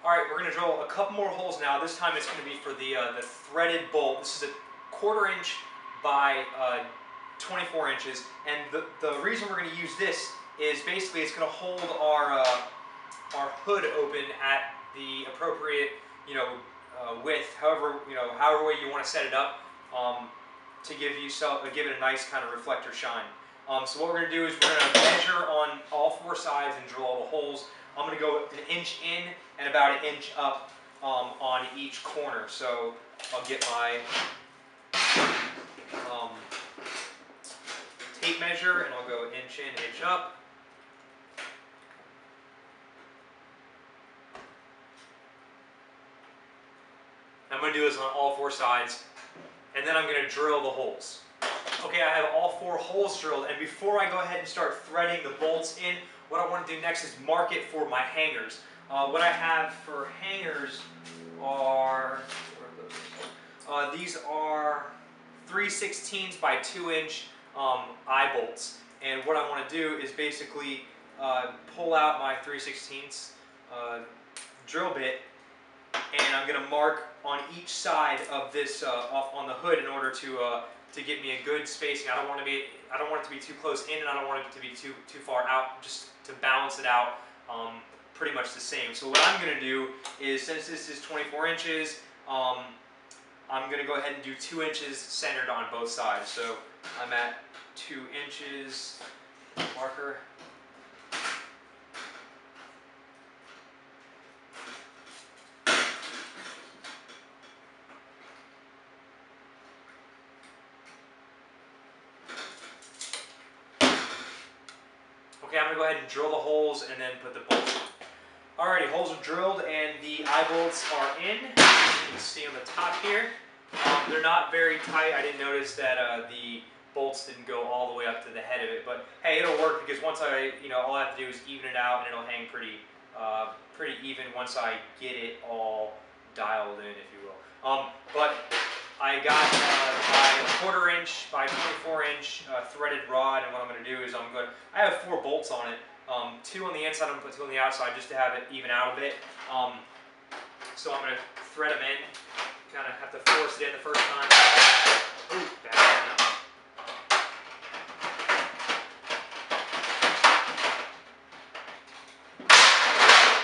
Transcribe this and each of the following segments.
All right, we're going to drill a couple more holes now. This time it's going to be for the threaded bolt. This is a 1/4 inch by 24 inches, and the reason we're going to use this is basically it's going to hold our hood open at the appropriate width, however way you want to set it up, to give it a nice kind of reflector shine. So what we're going to do is we're going to measure on all 4 sides and drill all the holes. I'm going to go 1 inch in and about 1 inch up on each corner. So I'll get my tape measure and I'll go 1 inch in, 1 inch up. I'm going to do this on all 4 sides, and then I'm going to drill the holes. Okay, I have all 4 holes drilled, and before I go ahead and start threading the bolts in, what I want to do next is mark it for my hangers. What I have for hangers are, these are 3/16 by 2 inch eye bolts. And what I want to do is basically pull out my 3/16 drill bit, and I'm going to mark on each side of this off on the hood in order to get me a good spacing. I don't want it to be too close in, and I don't want it to be too far out, just to balance it out pretty much the same. So what I'm going to do is, since this is 24 inches, I'm going to go ahead and do 2 inches centered on both sides. So I'm at 2 inches marker. Okay, I'm going to go ahead and drill the holes and then put the bolts in. Alrighty, holes are drilled and the eye bolts are in. You can see on the top here. They're not very tight. I didn't notice that the bolts didn't go all the way up to the head of it, but hey, it'll work because once all I have to do is even it out, and it'll hang pretty even once I get it all dialed in, if you will. But I got my 1/4 inch by 24 inch threaded rod, and what I'm going to do is I have 4 bolts on it, 2 on the inside, I'm going to put 2 on the outside just to have it even out a bit. So I'm going to thread them in, kind of have to force it in the first time. Ooh, bad enough.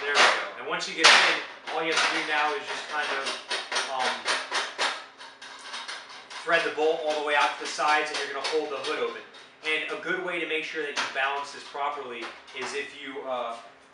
There we go. And once you get it in, all you have to do now is just kind of thread the bolt all the way out to the sides, and you're going to hold the hood open. And a good way to make sure that you balance this properly is if you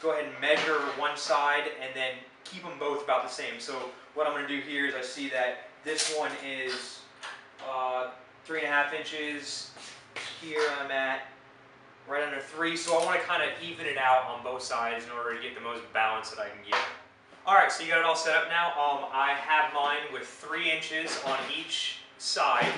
go ahead and measure one side and then keep them both about the same. So what I'm going to do here is I see that this one is 3.5 inches. Here I'm at right under 3. So I want to kind of even it out on both sides in order to get the most balance that I can get. Alright, so you got it all set up now. I have mine with 3 inches on each side,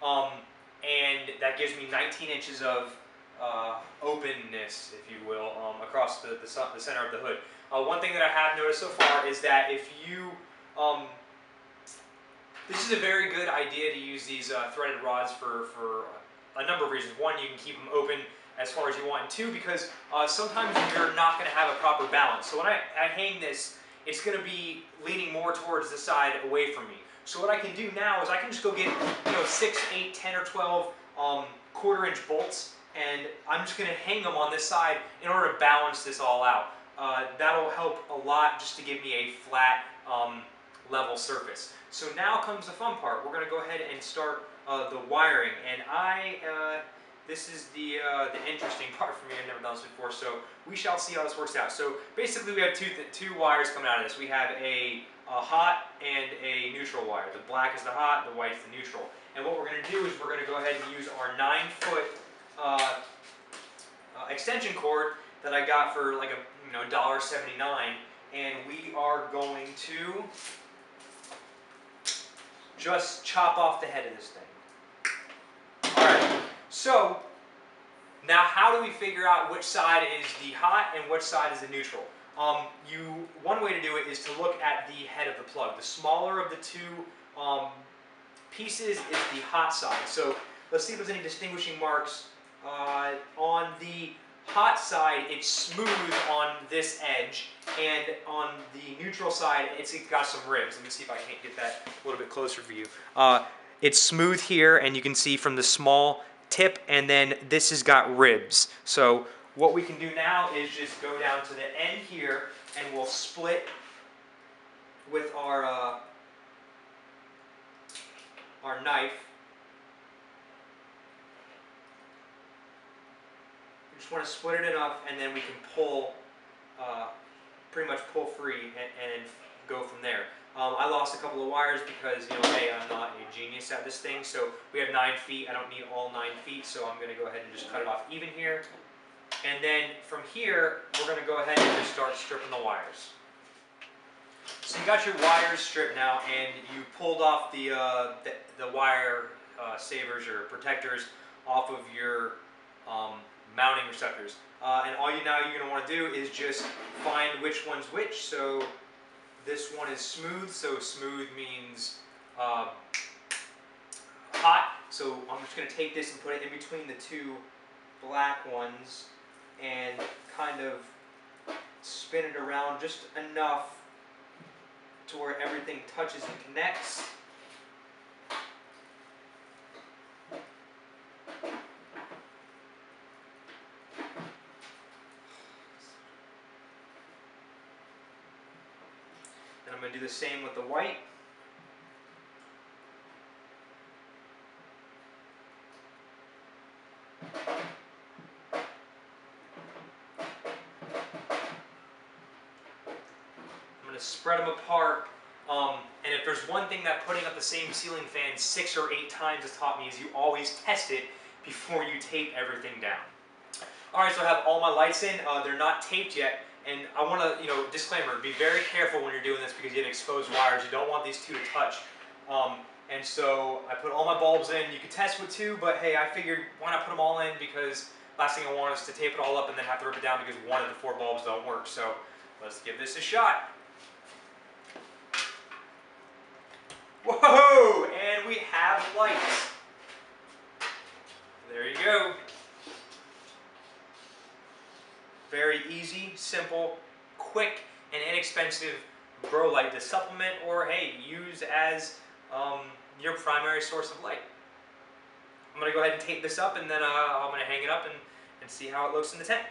and that gives me 19 inches of openness, if you will, across the center of the hood. One thing that I have noticed so far is that if you, this is a very good idea to use these threaded rods for a number of reasons. One, you can keep them open as far as you want, and 2, because sometimes you're not going to have a proper balance. So when I hang this, it's going to be leaning more towards the side away from me. So what I can do now is I can just go get 6, 8, 10, or 12 1/4 inch bolts, and I'm just going to hang them on this side in order to balance this all out. That'll help a lot just to give me a flat, level surface. So now comes the fun part. We're going to go ahead and start the wiring, and this is the interesting part for me. I've never done this before, so we shall see how this works out. So basically we have two wires coming out of this. We have a hot and a neutral wire. The black is the hot, the white is the neutral. And what we're going to do is we're going to go ahead and use our 9-foot extension cord that I got for like a $1.79, and we are going to just chop off the head of this thing. Alright, so now how do we figure out which side is the hot and which side is the neutral? One way to do it is to look at the head of the plug. The smaller of the two pieces is the hot side. So let's see if there's any distinguishing marks. On the hot side, it's smooth on this edge, and on the neutral side, it's got some ribs. Let me see if I can't get that a little bit closer for you. It's smooth here, and you can see from the small tip, and then this has got ribs. So what we can do now is just go down to the end here, and we'll split with our knife. We just want to split it enough, and then we can pull, pretty much pull free and go from there. I lost a couple of wires because, you know, hey, I'm not a genius at this thing. So we have 9 feet. I don't need all 9 feet, so I'm going to go ahead and just cut it off even here. And then from here, we're going to go ahead and just start stripping the wires. So you got your wires stripped now, and you pulled off the wire savers or protectors off of your mounting receptors. And all you're going to want to do is just find which one's which. So this one is smooth, so smooth means hot. So I'm just going to take this and put it in between the 2 black ones and kind of spin it around just enough to where everything touches and connects. And I'm going to do the same with the white. I'm going to spread them apart. And if there's one thing that putting up the same ceiling fan 6 or 8 times has taught me, is you always test it before you tape everything down. Alright, so I have all my lights in. They're not taped yet. And I want to, you know, disclaimer, be very careful when you're doing this because you have exposed wires. You don't want these 2 to touch. And so I put all my bulbs in. You could test with 2, but hey, I figured why not put them all in, because last thing I want is to tape it all up and then have to rip it down because one of the 4 bulbs don't work. So let's give this a shot. Whoa! And we have lights. There you go. Very easy, simple, quick, and inexpensive grow light to supplement or, hey, use as your primary source of light. I'm going to go ahead and tape this up, and then I'm going to hang it up and see how it looks in the tent.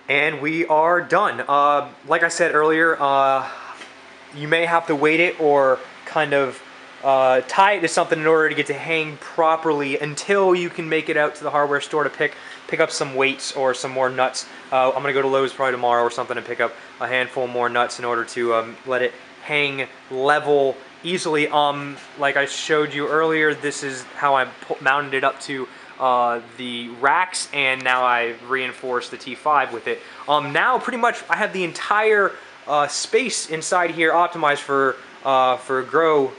And we are done. Like I said earlier, you may have to weight it or kind of tie it to something in order to get to hang properly until you can make it out to the hardware store to pick up some weights or some more nuts. I'm gonna go to Lowe's probably tomorrow or something and pick up a handful more nuts in order to let it hang level easily. Like I showed you earlier, this is how I mounted it up to the racks, and now I reinforced the T5 with it. Now pretty much I have the entire space inside here optimized for grow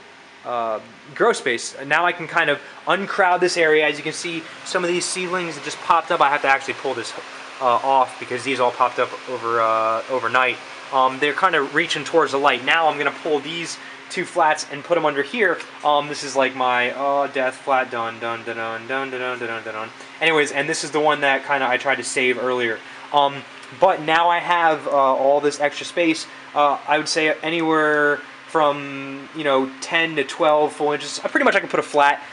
space. Now I can kind of uncrowd this area. As you can see, some of these seedlings that just popped up, I have to actually pull this off because these all popped up overnight. They're kind of reaching towards the light. Now I'm gonna pull these 2 flats and put them under here. This is like my death flat, dun dun dun dun dun dun dun dun dun. Anyways, and this is the one that kind of I tried to save earlier. But now I have all this extra space. I would say anywhere from 10 to 12 full inches. Pretty much I can put a flat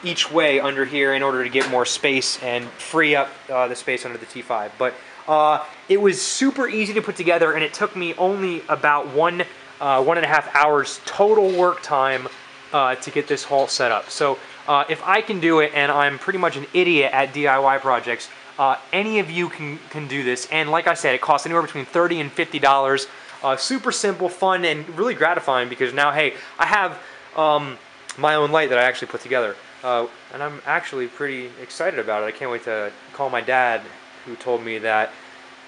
each way under here in order to get more space and free up the space under the T5. But it was super easy to put together, and it took me only about 1.5 hours total work time to get this whole set up. So if I can do it, and I'm pretty much an idiot at DIY projects, any of you can do this. And like I said, it costs anywhere between $30 and $50. Super simple, fun, and really gratifying because now, hey, I have my own light that I actually put together. And I'm actually pretty excited about it. I can't wait to call my dad, who told me that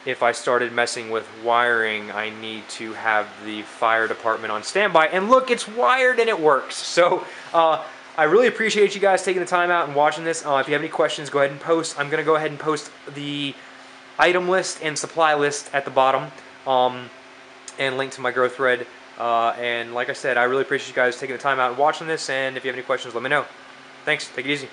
if I started messing with wiring, I need to have the fire department on standby. And look, it's wired and it works. So I really appreciate you guys taking the time out and watching this. If you have any questions, go ahead and post. I'm going to go ahead and post the item list and supply list at the bottom. And link to my Grow thread. And like I said, I really appreciate you guys taking the time out and watching this. And if you have any questions, let me know. Thanks. Take it easy.